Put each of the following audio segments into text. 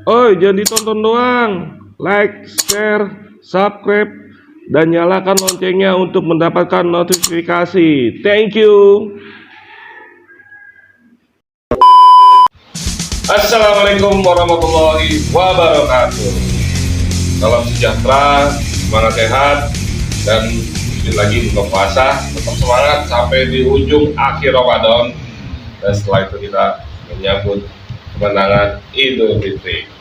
Oi, jangan ditonton doang. Like, share, subscribe, dan nyalakan loncengnya untuk mendapatkan notifikasi. Thank you. Assalamualaikum warahmatullahi wabarakatuh. Salam sejahtera, semangat sehat, dan lagi buka puasa. Tetap semangat sampai di ujung akhir Ramadan. Dan setelah itu kita menyambut kemenangan Idul Fitri.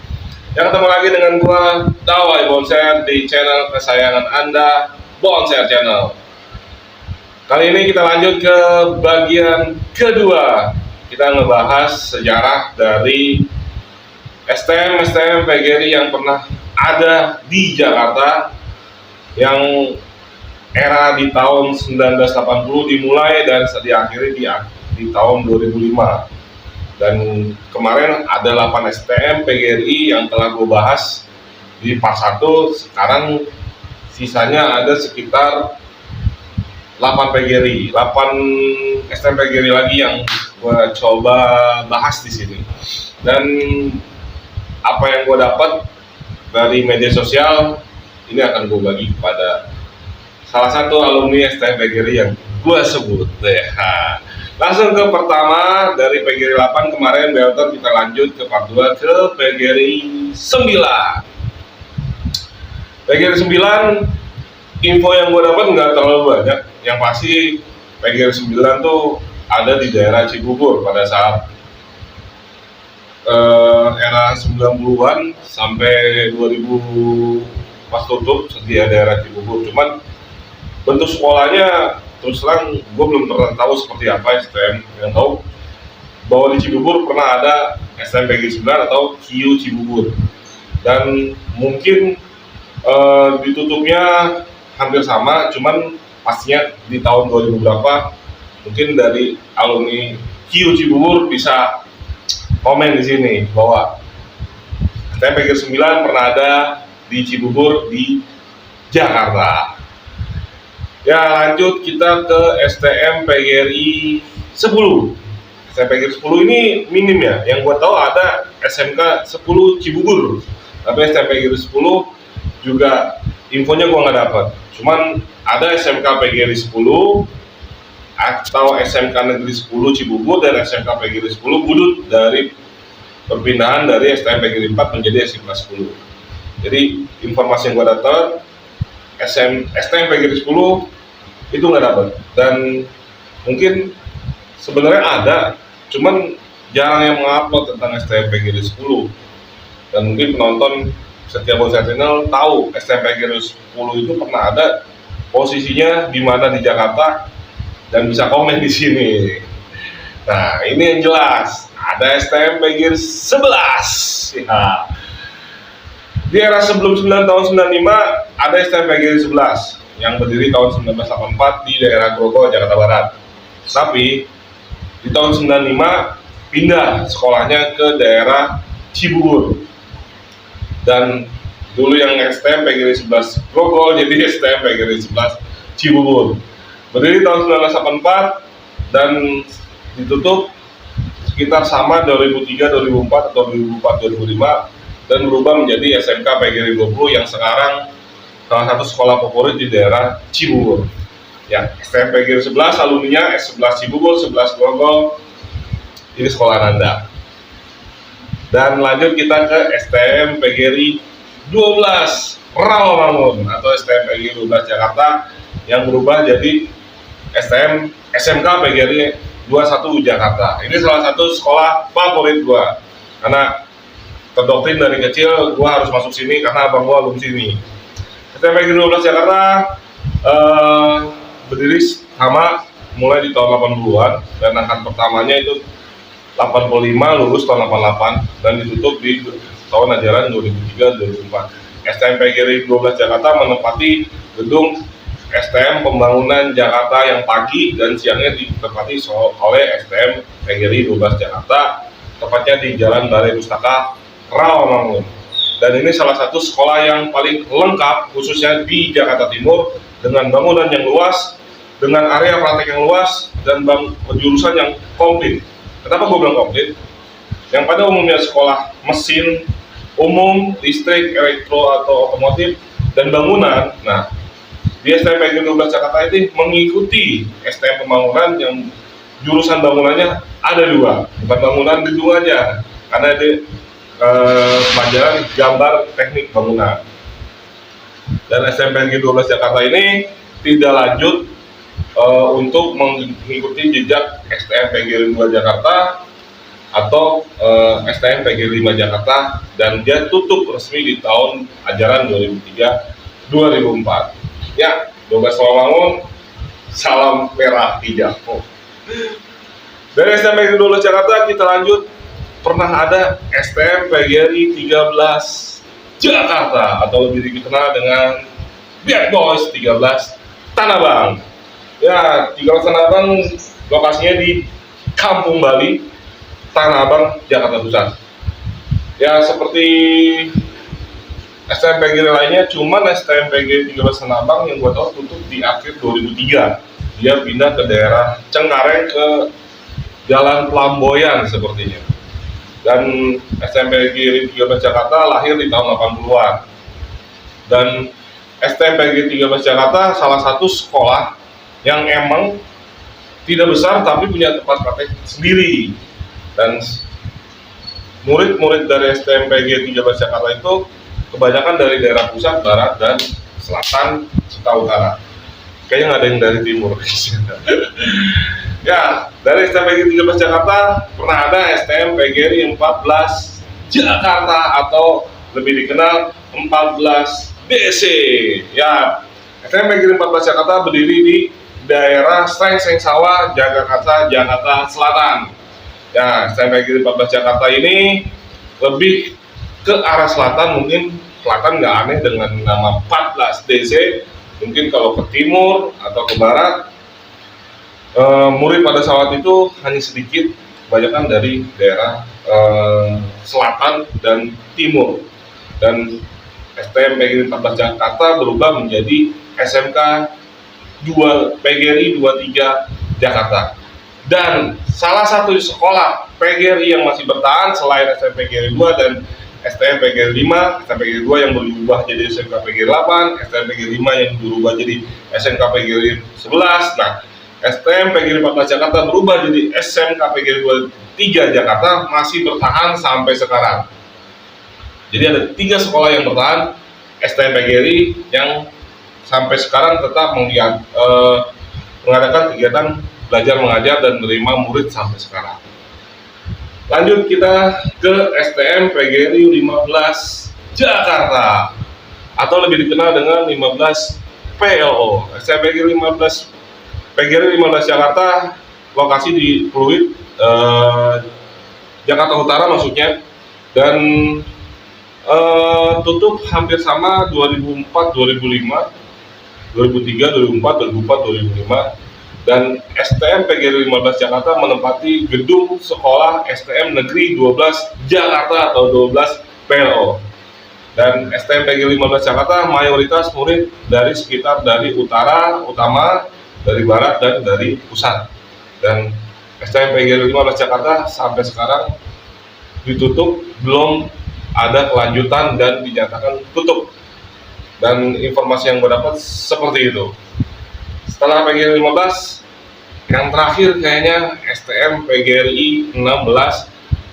Yang ketemu lagi dengan gua Dawai Bonser di channel kesayangan Anda, Bonser Channel. Kali ini kita lanjut ke bagian kedua. Kita ngebahas sejarah dari STM PGRI yang pernah ada di Jakarta, yang era di tahun 1980 dimulai dan diakhiri di tahun 2005. Dan kemarin ada 8 STM PGRI yang telah gue bahas di part 1. Sekarang sisanya ada sekitar 8 PGRI, 8 STM PGRI lagi yang gue coba bahas di sini. Dan apa yang gue dapat dari media sosial ini akan gue bagi kepada salah satu alumni STM PGRI yang gue sebut deh. Langsung ke pertama dari PGRI 8 kemarin, Belter, kita lanjut ke part 2 ke PGRI 9. PGRI 9, info yang gue dapat nggak terlalu banyak. Yang pasti PGRI 9 tuh ada di daerah Cibubur pada saat era 90-an sampai 2000 pas tutup di daerah Cibubur. Cuman bentuk sekolahnya terus terang gue belum pernah tahu seperti apa STM. Yang tahu bahwa di Cibubur pernah ada STM PGRI 9 atau KIU Cibubur, dan mungkin ditutupnya hampir sama, cuman pastinya di tahun 2000 berapa. Mungkin dari alumni KIU Cibubur bisa komen di sini bahwa STM PGRI 9 pernah ada di Cibubur di Jakarta. Ya, lanjut kita ke STM PGRI 10. STM PGRI 10 ini minim ya. Yang gue tahu ada SMK 10 Cibubur. Tapi STM PGRI 10 juga infonya gue nggak dapat. Cuman ada SMK PGRI 10 atau SMK Negeri 10 Cibubur dan SMK PGRI 10 Budut dari perpindahan dari STM PGRI 4 menjadi SMK 10. Jadi informasi yang gue dapat STM PGRI 10 itu nggak dapat, dan mungkin sebenarnya ada, cuman jarang yang mengupload tentang STM PGRI 10. Dan mungkin penonton setiap Bonser Channel tahu STM PGRI 10 itu pernah ada, posisinya di mana di Jakarta, dan bisa komen di sini. Nah, ini yang jelas ada STM PGRI 11 ya. Di era sebelum tahun 95 ada STM PGRI 11 yang berdiri tahun 1984 di daerah Grogol, Jakarta Barat. Tapi di tahun 95 pindah sekolahnya ke daerah Cibubur. Dan dulu yang STM PGRI 11 Grogol jadi STM PGRI 11 Cibubur. Berdiri tahun 1984 dan ditutup sekitar sama 2003, 2004 atau 2004, 2005, dan berubah menjadi SMK PGRI 20 yang sekarang salah satu sekolah favorit di daerah Cibubur. Ya, STM PGRI 11 alumninya S11 Cibubur, 11 Grogol. Ini sekolah Nanda. Dan lanjut kita ke STM PGRI 12 Rawamangun atau STM PGRI 12 Jakarta yang berubah jadi SMK PGRI 21 Jakarta. Ini salah satu sekolah favorit gua karena terdoktrin dari kecil gua harus masuk sini karena abang gua alumni sini. STM PGRI 12 Jakarta berdiri sama mulai di tahun 80-an, dan angkat pertamanya itu 85, lulus tahun 88, dan ditutup di tahun ajaran 2003-2004. STM PGRI 12 Jakarta menempati gedung STM Pembangunan Jakarta yang pagi dan siangnya ditempati oleh STM PGRI 12 Jakarta, tepatnya di Jalan Balai Pustaka Rawamangun. Dan ini salah satu sekolah yang paling lengkap khususnya di Jakarta Timur, dengan bangunan yang luas, dengan area praktek yang luas, dan jurusan yang komplit. Kenapa gue bilang komplit? Yang pada umumnya sekolah mesin umum, listrik, elektro atau otomotif, dan bangunan. Nah, di STM PGRI 12 Jakarta ini mengikuti STM pembangunan yang jurusan bangunannya ada dua, bukan bangunan gedung aja, karena di pelajaran gambar teknik bangunan. Dan STM PGRI 12 Jakarta ini tidak lanjut untuk mengikuti jejak STM PGRI 2 Jakarta atau STM PGRI 5 Jakarta, dan dia tutup resmi di tahun ajaran 2003-2004. Ya, 12 Rawamangun, salam merah hijau. Dari STM PGRI 12 Jakarta kita lanjut, pernah ada STM PGRI 13 Jakarta atau lebih dikenal dengan Bad Boys 13 Tanah Abang. Ya, 13 Tanah Abang lokasinya di Kampung Bali, Tanah Abang, Jakarta Pusat. Ya, seperti STM PGRI lainnya, cuman STM PGRI 13 Tanah Abang yang gue tahu tutup di akhir 2003. Dia pindah ke daerah Cengkareng ke Jalan Pelamboyan sepertinya. Dan STM PGRI 13 Jakarta lahir di tahun 80-an. Dan STM PGRI 13 Jakarta salah satu sekolah yang emang tidak besar tapi punya tempat praktek sendiri. Dan murid-murid dari STM PGRI 13 Jakarta itu kebanyakan dari daerah pusat, barat, dan selatan, serta utara. Kayaknya nggak ada yang dari timur. Ya, dari STM PGRI 13 Jakarta pernah ada STM PGRI 14 Jakarta atau lebih dikenal 14 DC. Ya, STM PGRI 14 Jakarta berdiri di daerah Srengseng Sawah, Jagakarsa, Jakarta Selatan. Ya, STM PGRI 14 Jakarta ini lebih ke arah selatan, mungkin selatan nggak aneh dengan nama 14 DC. Mungkin kalau ke timur atau ke barat, murid pada saat itu hanya sedikit, kebanyakan dari daerah selatan dan timur. Dan STM PGRI 14 Jakarta berubah menjadi SMK PGRI 23 Jakarta. Dan salah satu sekolah PGRI yang masih bertahan selain STM PGRI 2 dan STM PGRI 5, STM PGRI 2 yang berubah jadi SMK PGRI 8, STM PGRI 5 yang berubah jadi SMK PGRI 11. Nah, STM PGRI 14 Jakarta berubah jadi SMK PGRI 23 Jakarta masih bertahan sampai sekarang. Jadi ada 3 sekolah yang bertahan STM PGRI yang sampai sekarang tetap mengadakan kegiatan belajar mengajar dan menerima murid sampai sekarang. Lanjut kita ke STM PGRI 15 Jakarta atau lebih dikenal dengan 15 PLO. STM PGRI 15 Jakarta lokasi di Pluit, Jakarta Utara maksudnya, dan tutup hampir sama 2004, 2005, 2003, 2004, 2004, 2005. Dan STM PGRI 15 Jakarta menempati gedung sekolah STM Negeri 12 Jakarta atau 12 PLO. Dan STM PGRI 15 Jakarta mayoritas murid dari sekitar dari utama, dari barat, dan dari pusat. Dan STM PGRI 15 Jakarta sampai sekarang ditutup, belum ada kelanjutan dan dinyatakan tutup. Dan informasi yang gue dapat seperti itu. Setelah PGRI 15, yang terakhir kayaknya STM PGRI 16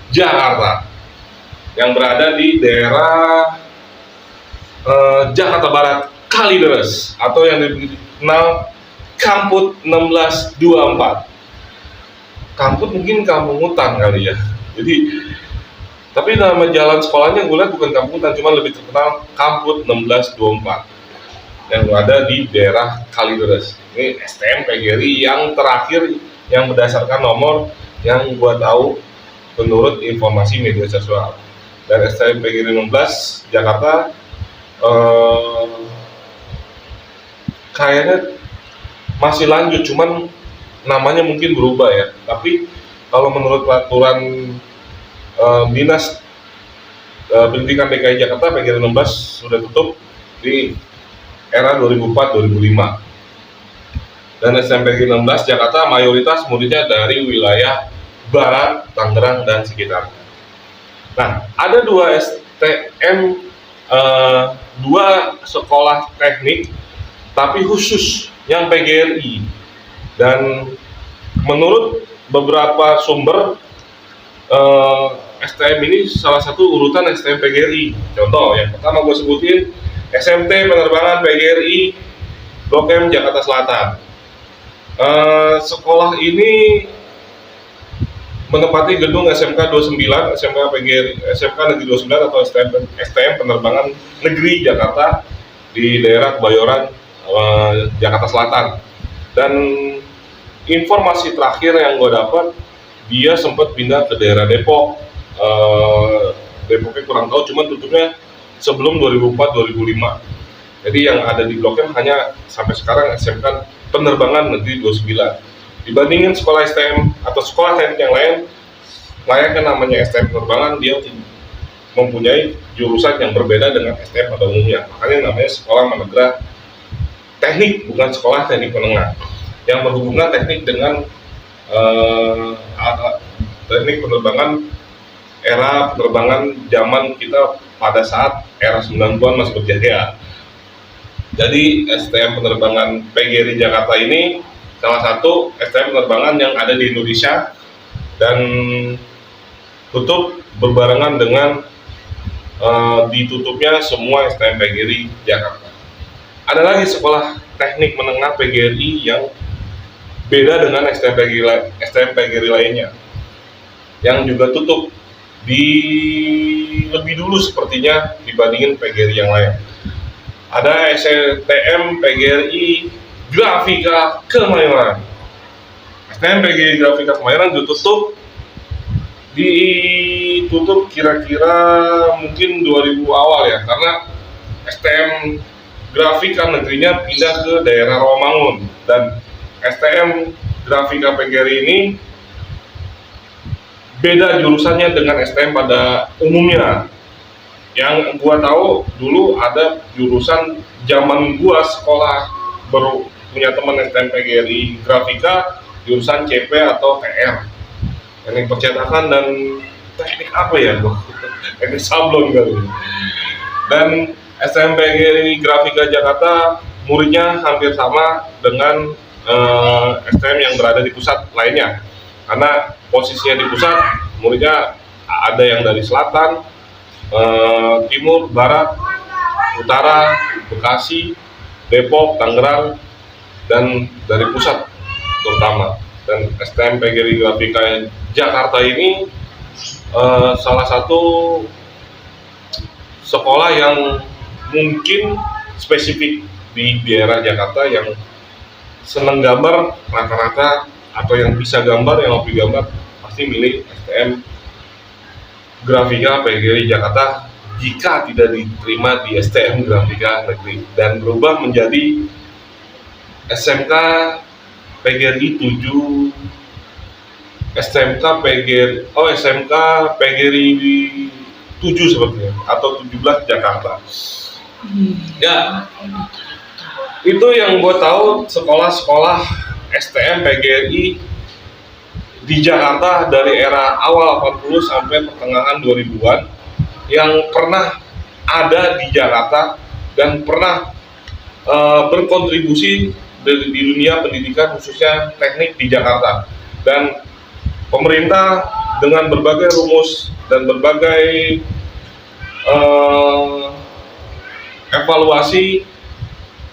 Jakarta yang berada di daerah Jakarta Barat, Kalideres, atau yang dikenal Kamput 1624. Kamput mungkin kampung hutan kali ya. Jadi, tapi nama jalan sekolahnya gue lihat bukan kampung hutan, cuma lebih terkenal Kamput 1624 yang ada di daerah Kalideres. Ini STM PGRI yang terakhir yang berdasarkan nomor yang gua tahu menurut informasi media sosial. Dan STM PGRI 16 Jakarta kayaknya masih lanjut, cuman namanya mungkin berubah ya. Tapi kalau menurut peraturan Dinas Pendidikan DKI Jakarta, PGRI 16 sudah tutup di era 2004-2005. Dan STM PGRI 16 Jakarta mayoritas muridnya dari wilayah Barat, Tangerang, dan sekitarnya. Nah, ada 2 STM dua sekolah teknik tapi khusus yang PGRI, dan menurut beberapa sumber STM ini salah satu urutan STM PGRI. Contoh yang pertama gue sebutin SMT Penerbangan PGRI Blok M Jakarta Selatan. Sekolah ini menempati gedung SMK 29, SMK PGRI, SMK Negeri 29 atau STM Penerbangan Negeri Jakarta di daerah Kebayoran, Jakarta Selatan. Dan informasi terakhir yang gue dapat, dia sempat pindah ke daerah Depok. Depoknya kurang tahu, cuman tutupnya sebelum 2004-2005. Jadi yang ada di Blok M hanya sampai sekarang SMK Penerbangan Negeri 29. Dibandingin sekolah STM atau sekolah teknik yang lain, layaknya namanya STM Penerbangan, dia mempunyai jurusan yang berbeda dengan STM pada umumnya. Makanya namanya sekolah menengah teknik, bukan sekolah teknik menengah, yang berhubungan teknik dengan teknik penerbangan, era penerbangan zaman kita pada saat era 90-an masih berjaya. Jadi STM Penerbangan PGRI Jakarta ini salah satu STM penerbangan yang ada di Indonesia dan tutup berbarengan dengan ditutupnya semua STM PGRI Jakarta. Ada lagi sekolah teknik menengah PGRI yang beda dengan STM PGRI lainnya, yang juga tutup lebih dulu sepertinya dibandingin PGRI yang lain. Ada STM PGRI Grafika Kemayoran. STM PGRI Grafika Kemayoran ditutup kira-kira mungkin 2000 awal ya, karena STM Grafika negerinya pindah ke daerah Rawamangun, dan STM Grafika PGRI ini beda jurusannya dengan STM pada umumnya. Yang gua tahu dulu ada jurusan zaman gua sekolah baru punya teman STM PGRI Grafika, jurusan CP atau TR, teknik percetakan dan teknik apa ya gua? Teknik sablon kali. Dan STM PGRI Grafika Jakarta muridnya hampir sama dengan STM yang berada di pusat lainnya, karena posisinya di pusat muridnya ada yang dari selatan, timur, barat, utara, Bekasi, Depok, Tangerang, dan dari pusat terutama. Dan STM PGRI Grafika Jakarta ini salah satu sekolah yang mungkin spesifik di daerah Jakarta, yang senang gambar rata-rata atau yang bisa gambar, yang hobi gambar pasti milih STM Grafika PGRI Jakarta jika tidak diterima di STM Grafika Negeri dan berubah menjadi SMK PGRI 7, SMK PGRI 7 sepertinya, atau 17 Jakarta. Ya, itu yang gue tahu sekolah-sekolah STM PGRI di Jakarta dari era awal 80 sampai pertengahan 2000-an yang pernah ada di Jakarta dan pernah berkontribusi di dunia pendidikan khususnya teknik di Jakarta. Dan pemerintah dengan berbagai rumus dan berbagai evaluasi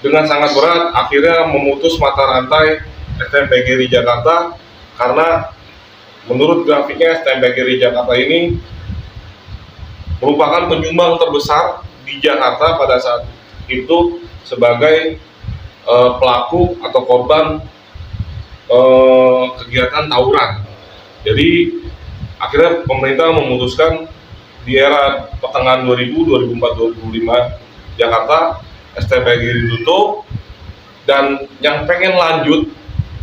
dengan sangat berat akhirnya memutus mata rantai STM PGRI Jakarta, karena menurut grafiknya STM PGRI Jakarta ini merupakan penyumbang terbesar di Jakarta pada saat itu sebagai pelaku atau korban kegiatan tawuran. Jadi akhirnya pemerintah memutuskan di era pertengahan 2000, 2004, 2005 Jakarta STM PGRI ditutup, dan yang pengen lanjut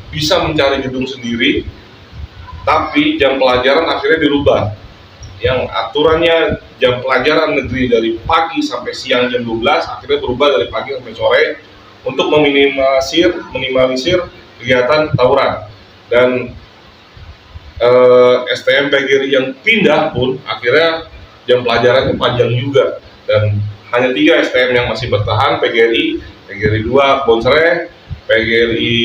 bisa mencari gedung sendiri, tapi jam pelajaran akhirnya dirubah. Yang aturannya jam pelajaran negeri dari pagi sampai siang jam 12 akhirnya berubah dari pagi sampai sore untuk meminimalisir kegiatan tawuran. Dan STM PGRI yang pindah pun akhirnya jam pelajarannya panjang juga, dan hanya 3 STM yang masih bertahan: PGRI, PGRI 2 Bonsere, PGRI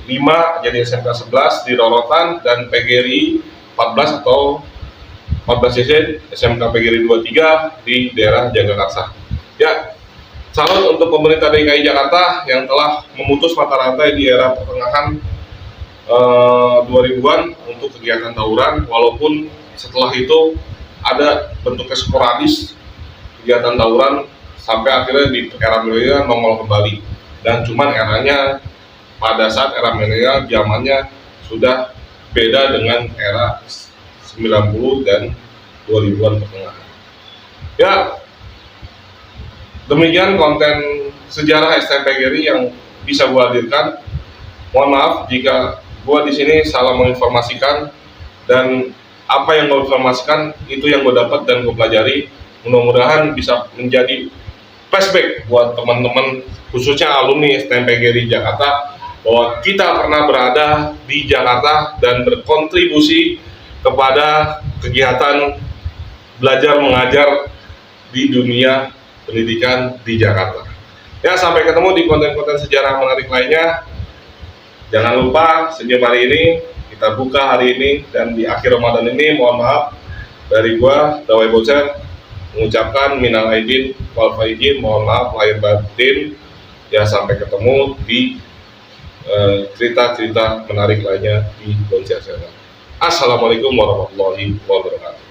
5 jadi SMK 11 di Rorotan, dan PGRI 14 atau 14 CC SMK PGRI 23 di daerah Jagakarsa. Ya, salut untuk pemerintah DKI Jakarta yang telah memutus mata rantai di era pertengahan 2000-an untuk kegiatan tawuran, walaupun setelah itu ada bentuknya sporadis kegiatan tawuran sampai akhirnya di era milenial nongol kembali. Dan cuman eranya pada saat era milenial zamannya sudah beda dengan era 90 dan 2000-an pertengahan. Ya, demikian konten sejarah STM PGRI yang bisa gue hadirkan. Mohon maaf jika gue di sini salah menginformasikan, dan apa yang gue informasikan itu yang gue dapat dan gue pelajari. Mudah-mudahan bisa menjadi flashback buat teman-teman, khususnya alumni STM PGRI Jakarta, bahwa kita pernah berada di Jakarta dan berkontribusi kepada kegiatan belajar mengajar di dunia pendidikan di Jakarta. Ya, sampai ketemu di konten-konten sejarah menarik lainnya. Jangan lupa senyum hari ini, kita buka hari ini, dan di akhir Ramadan ini mohon maaf dari gua Dawai Bocor mengucapkan minal aidin wal faizin, mohon maaf lahir batin. Ya, sampai ketemu di cerita-cerita menarik lainnya di Bonsai Channel. Assalamualaikum warahmatullahi wabarakatuh.